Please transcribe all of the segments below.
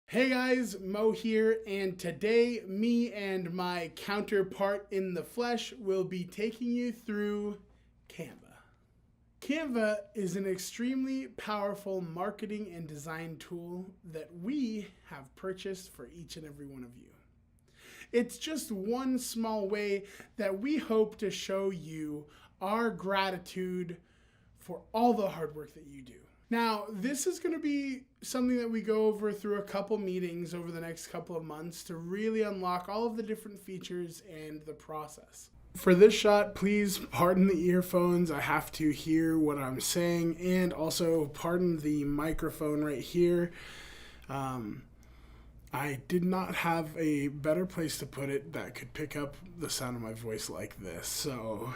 Hey guys, Mo here, and today me and my counterpart in the flesh will be taking you through Canva. Canva is an extremely powerful marketing and design tool that we have purchased for each and every one of you. It's just one small way that we hope to show you our gratitude for all the hard work that you do. Now, this is going to be something that we go over through a couple meetings over the next couple of months to really unlock all of the different features and the process. For this shot, please pardon the earphones. I have to hear what I'm saying, and also pardon the microphone right here. I did not have a better place to put it that could pick up the sound of my voice like this, so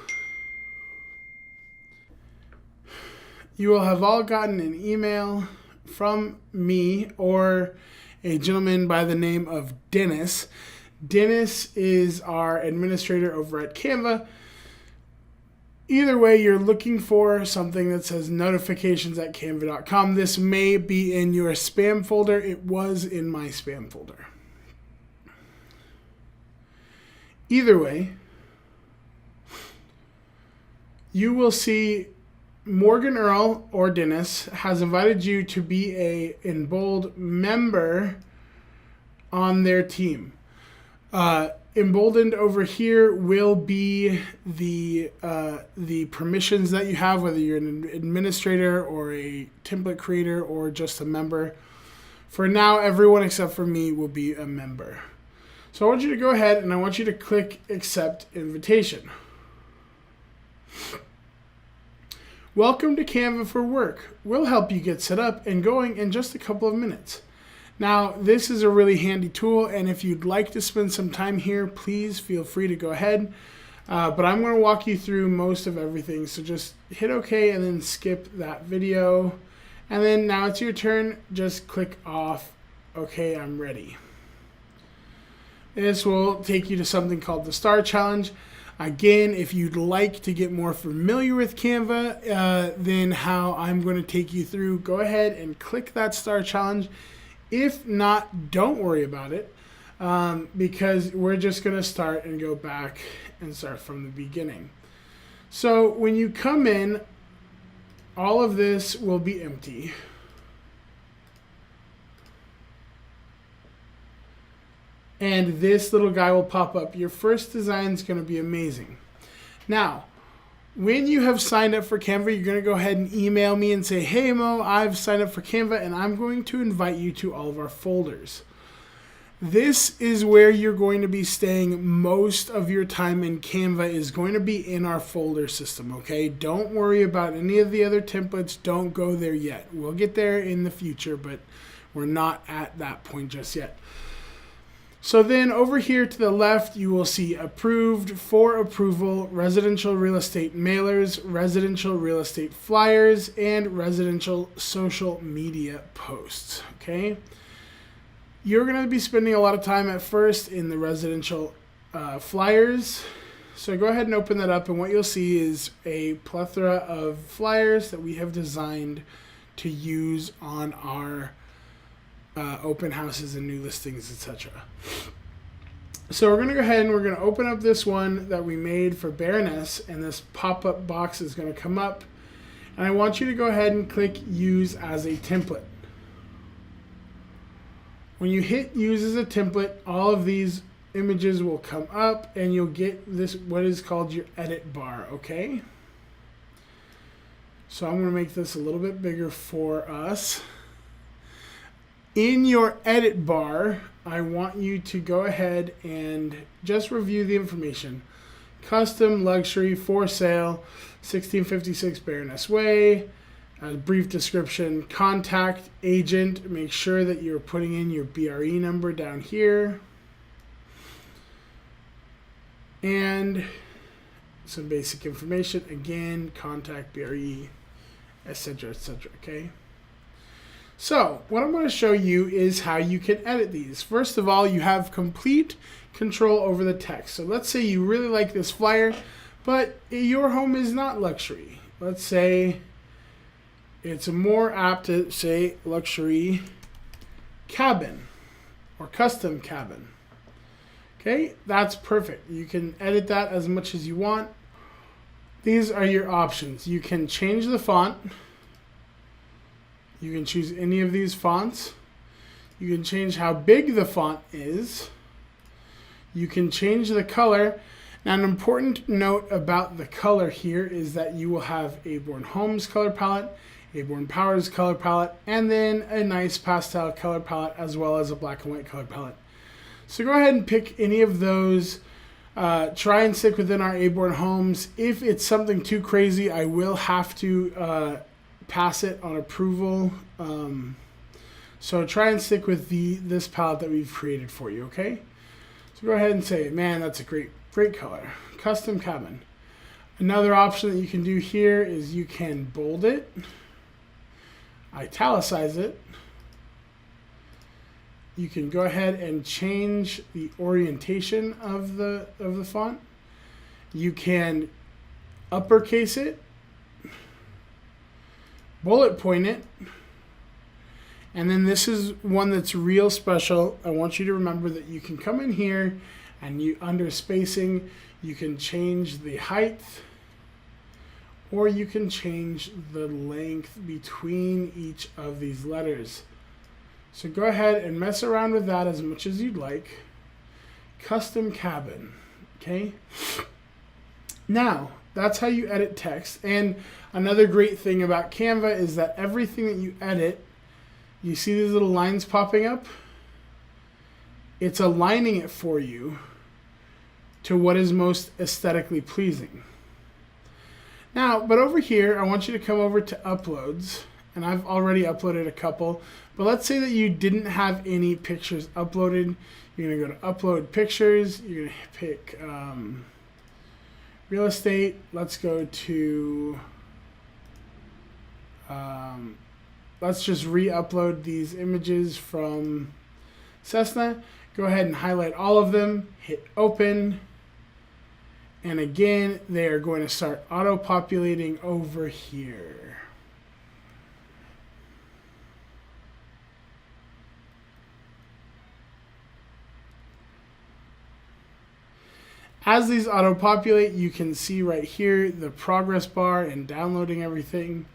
you will have all gotten an email from me or a gentleman by the name of Dennis. Dennis is our administrator over at Canva. Either way, you're looking for something that says notifications@canva.com. This may be in your spam folder. It was in my spam folder. Either way, you will see Morgan Earl or Dennis has invited you to be a in bold member on their team. Emboldened over here will be the permissions that you have, whether you're an administrator or a template creator or just a member. For now, everyone except for me will be a member. So I want you to go ahead and I want you to click accept invitation. Welcome to Canva for Work. We'll help you get set up and going in just a couple of minutes. Now, this is a really handy tool, and if you'd like to spend some time here, please feel free to go ahead. But I'm going to walk you through most of everything, so just hit OK and then skip that video. And then now it's your turn. Just click off, OK, I'm ready. This will take you to something called the Star Challenge. Again, if you'd like to get more familiar with Canva than how I'm going to take you through, go ahead and click that Star Challenge. If not, don't worry about it because we're just going to start and go back and start from the beginning. So when you come in, all of this will be empty. And this little guy will pop up. Your first design is going to be amazing. Now, when you have signed up for Canva, you're going to go ahead and email me and say, hey Mo, I've signed up for Canva and I'm going to invite you to all of our folders. This is where you're going to be staying most of your time in Canva is going to be in our folder system, okay? Don't worry about any of the other templates. Don't go there yet. We'll get there in the future, but we're not at that point just yet. So then over here to the left, you will see approved, for approval, residential real estate mailers, residential real estate flyers, and residential social media posts, okay? You're going to be spending a lot of time at first in the residential flyers. So go ahead and open that up, and what you'll see is a plethora of flyers that we have designed to use on our open houses and new listings, etc. So we're going to go ahead and we're going to open up this one that we made for Baroness, and this pop-up box is going to come up, and I want you to go ahead and click use as a template. When you hit use as a template, all of these images will come up and you'll get this what is called your edit bar, okay? So I'm going to make this a little bit bigger for us. In your edit bar, I want you to go ahead and just review the information. Custom, luxury, for sale, 1656 Baroness Way, a brief description, contact, agent, make sure that you're putting in your BRE number down here. And some basic information, again, contact, BRE, etc., okay? So what I'm going to show you is how you can edit these. First of all, you have complete control over the text. So let's say you really like this flyer, but your home is not luxury. Let's say it's more apt to say luxury cabin. or custom cabin. Okay, that's perfect. You can edit that as much as you want. These are your options. You can change the font. You can choose any of these fonts. You can change how big the font is. You can change the color. Now, an important note about the color here is that you will have Aborn Homes color palette, Aborn Powers color palette, and then a nice pastel color palette as well as a black and white color palette. So go ahead and pick any of those. Try and stick within our Aborn Homes. If it's something too crazy, I will have to pass it on approval. So try and stick with this palette that we've created for you, okay? So go ahead and say, man, that's a great color. Custom cabin. Another option that you can do here is you can bold it, italicize it. You can go ahead and change the orientation of the font. You can uppercase it, bullet point it, and then this is one that's real special. I want you to remember that you can come in here and under spacing, you can change the height or you can change the length between each of these letters. So go ahead and mess around with that as much as you'd like. Custom cabin, okay? Now, that's how you edit text. And another great thing about Canva is that everything that you edit, you see these little lines popping up? It's aligning it for you to what is most aesthetically pleasing. Now, but over here, I want you to come over to uploads. And I've already uploaded a couple. But let's say that you didn't have any pictures uploaded. You're going to go to upload pictures. You're going to pick real estate. Let's go to, let's just re-upload these images from Cessna. Go ahead and highlight all of them. Hit open. And again, they are going to start auto-populating over here. As these auto-populate, you can see right here the progress bar and downloading everything.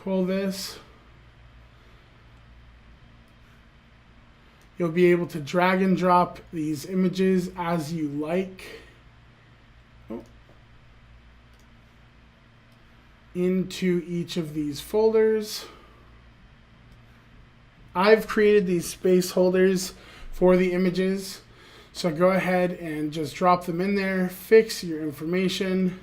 Pull this. You'll be able to drag and drop these images as you like into each of these folders. I've created these space holders for the images, so go ahead and just drop them in there, fix your information.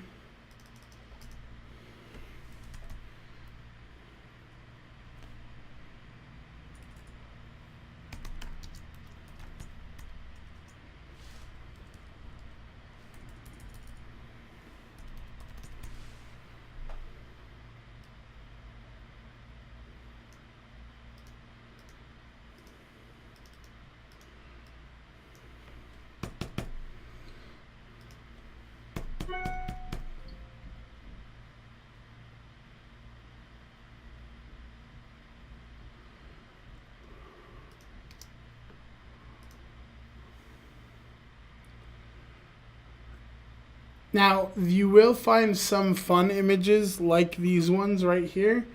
Now, you will find some fun images like these ones right here.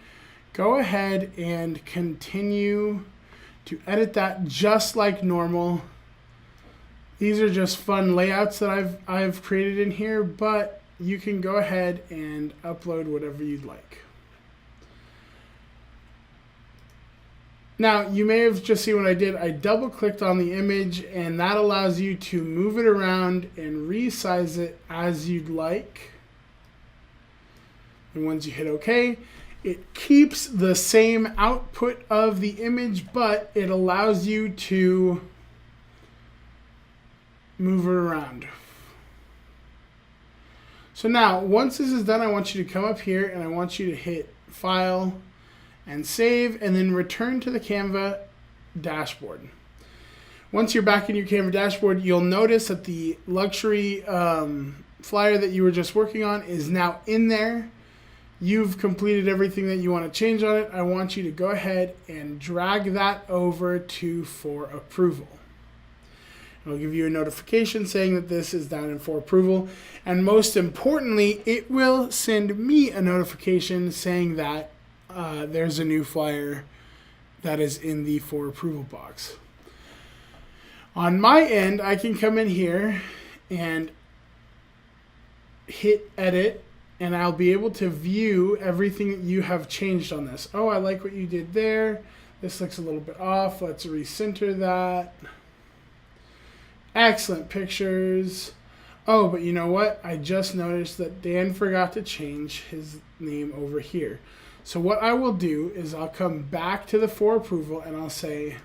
Go ahead and continue to edit that just like normal. These are just fun layouts that I've created in here, but you can go ahead and upload whatever you'd like. Now, you may have just seen what I did. I double clicked on the image and that allows you to move it around and resize it as you'd like. And once you hit OK, it keeps the same output of the image, but it allows you to move it around. So now, once this is done, I want you to come up here and I want you to hit File and save, and then return to the Canva dashboard. Once you're back in your Canva dashboard, you'll notice that the luxury flyer that you were just working on is now in there. You've completed everything that you want to change on it. I want you to go ahead and drag that over to for approval. It'll give you a notification saying that this is down in for approval. And most importantly, it will send me a notification saying that there's a new flyer that is in the for approval box. On my end, I can come in here and hit edit, and I'll be able to view everything that you have changed on this. Oh, I like what you did there. This looks a little bit off. Let's recenter that. Excellent pictures. Oh, but you know what? I just noticed that Dan forgot to change his name over here. So what I will do is I'll come back to the for approval and I'll say,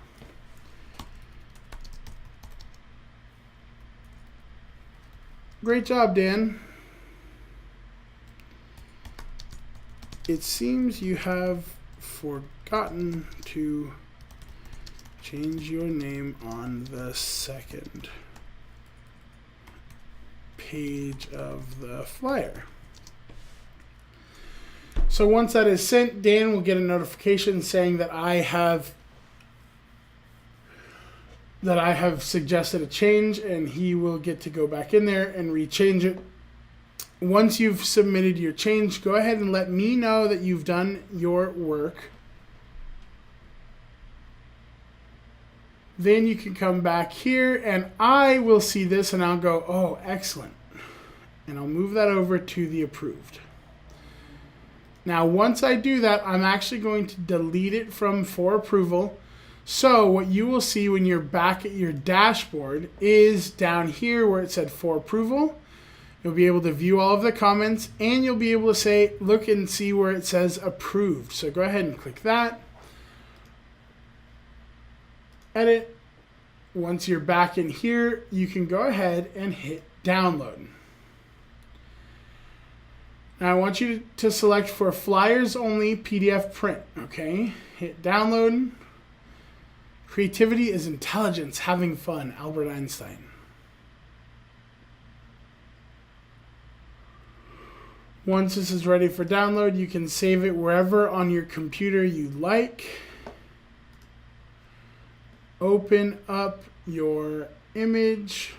great job, Dan. It seems you have forgotten to change your name on the second page of the flyer. So once that is sent, Dan will get a notification saying that I have suggested a change, and he will get to go back in there and rechange it. Once you've submitted your change, go ahead and let me know that you've done your work. Then you can come back here and I will see this and I'll go, oh, excellent. And I'll move that over to the approved. Now, once I do that, I'm actually going to delete it from for approval. So what you will see when you're back at your dashboard is down here where it said for approval. You'll be able to view all of the comments, and you'll be able to say, look and see where it says approved. So go ahead and click that. Edit. Once you're back in here, you can go ahead and hit download. Now I want you to select for flyers only PDF print. Okay, hit download. Creativity is intelligence, having fun, Albert Einstein. Once this is ready for download, you can save it wherever on your computer you like. Open up your image.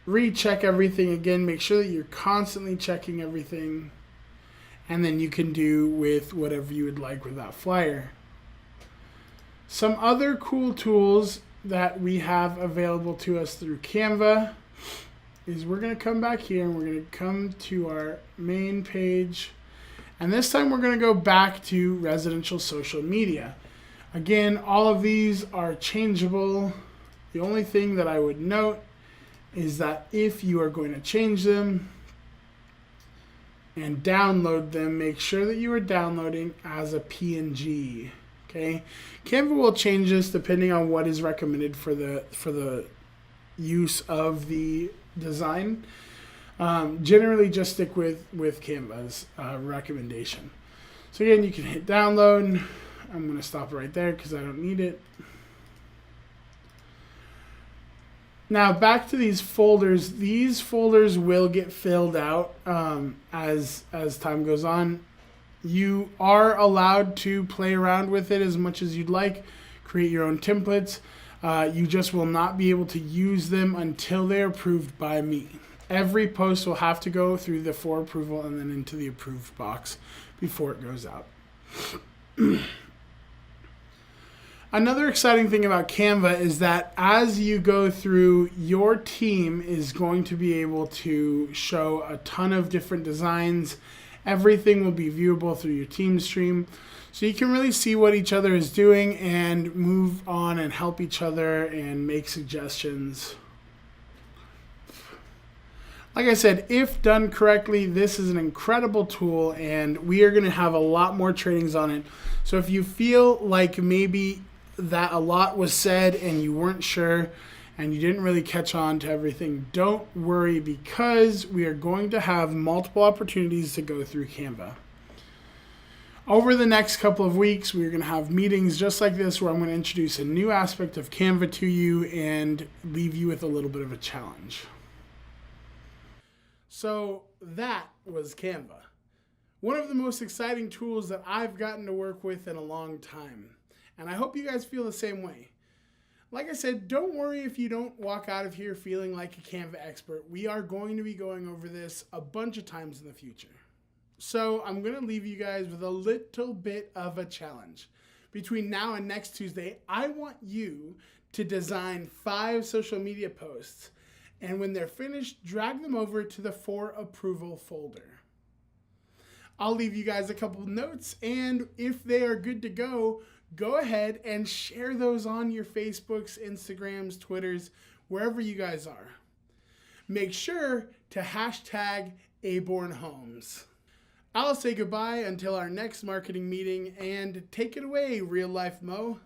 Recheck everything again. Make sure that you're constantly checking everything. And then you can do with whatever you would like with that flyer. Some other cool tools that we have available to us through Canva is we're going to come back here and we're going to come to our main page. And this time we're going to go back to residential social media. Again, all of these are changeable. The only thing that I would note is that if you are going to change them and download them, make sure that you are downloading as a PNG. Okay, Canva will change this depending on what is recommended for the use of the design. Generally, just stick with Canva's recommendation. So again, you can hit download. I'm going to stop right there because I don't need it. Now back to these folders. These folders will get filled out as time goes on. You are allowed to play around with it as much as you'd like. Create your own templates. You just will not be able to use them until they're approved by me. Every post will have to go through the for approval and then into the approved box before it goes out. Another exciting thing about Canva is that as you go through, your team is going to be able to show a ton of different designs. Everything will be viewable through your team stream. So you can really see what each other is doing and move on and help each other and make suggestions. Like I said, if done correctly, this is an incredible tool and we are going to have a lot more trainings on it. So if you feel like maybe that a lot was said and you weren't sure and you didn't really catch on to everything, don't worry, because we are going to have multiple opportunities to go through Canva. Over the next couple of weeks, we're going to have meetings just like this where I'm going to introduce a new aspect of Canva to you and leave you with a little bit of a challenge. So that was Canva. One of the most exciting tools that I've gotten to work with in a long time. And I hope you guys feel the same way. Like I said, don't worry if you don't walk out of here feeling like a Canva expert. We are going to be going over this a bunch of times in the future. So I'm going to leave you guys with a little bit of a challenge. Between now and next Tuesday, I want you to design 5 social media posts. And when they're finished, drag them over to the For Approval folder. I'll leave you guys a couple of notes, and if they are good to go, go ahead and share those on your Facebooks, Instagrams, Twitters, wherever you guys are. Make sure to hashtag Aborn Homes. I'll say goodbye until our next marketing meeting, and take it away, real life Mo.